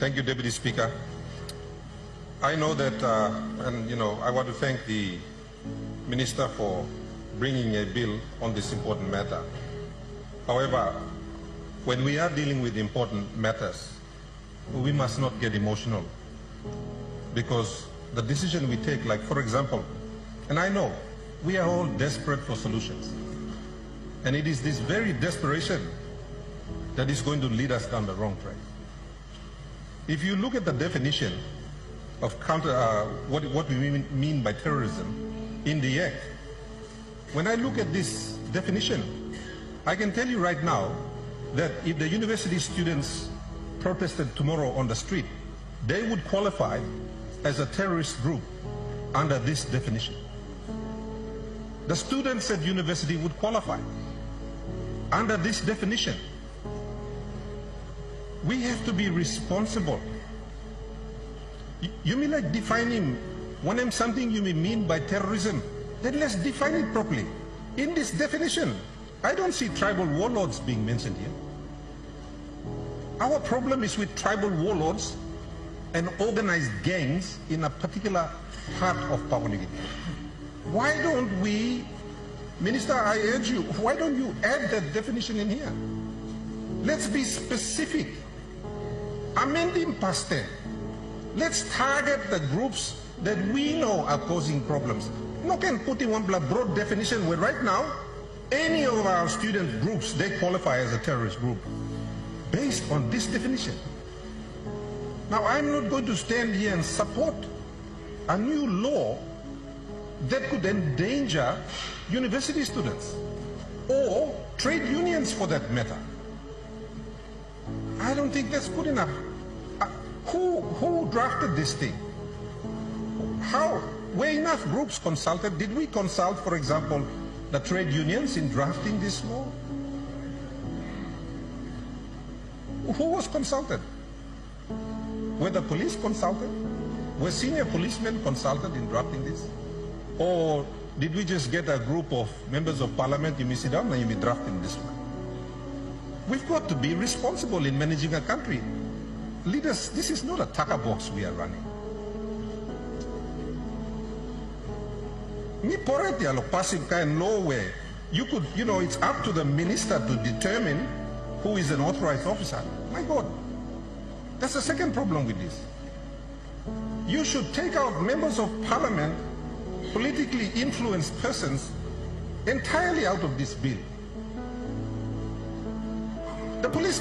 Thank you, Deputy Speaker. I know that, I want to thank the Minister for bringing a bill on this important matter. However, when we are dealing with important matters, we must not get emotional, because the decision we take, like for example, and I know we are all desperate for solutions, and it is this very desperation that is going to lead us down the wrong track. If you look at the definition of what we mean by terrorism in the Act, when I look at this definition, I can tell you right now that if the university students protested tomorrow on the street, they would qualify as a terrorist group under this definition. The students at university would qualify under this definition. We have to be responsible. You mean like defining when something you may mean by terrorism, then let's define it properly. In this definition, I don't see tribal warlords being mentioned here. Our problem is with tribal warlords and organized gangs in a particular part of Papua New Guinea. Why don't we, Minister, I urge you, why don't you add that definition in here? Let's be specific. Amending past 10. Let's target the groups that we know are causing problems. No can put in one broad definition where right now, any of our student groups, they qualify as a terrorist group based on this definition. Now, I'm not going to stand here and support a new law that could endanger university students or trade unions for that matter. I don't think that's good enough. Who drafted this thing? How? Were enough groups consulted? Did we consult, for example, the trade unions in drafting this law? Who was consulted? Were the police consulted? Were senior policemen consulted in drafting this? Or did we just get a group of members of parliament, you may sit down and you may draft in this one? We've got to be responsible in managing a country. Leaders, this is not a tucker box we are running. Me poreti alo passing kind law where you could, it's up to the minister to determine who is an authorized officer. My God, that's the second problem with this. You should take out members of parliament, politically influenced persons, entirely out of this bill. The police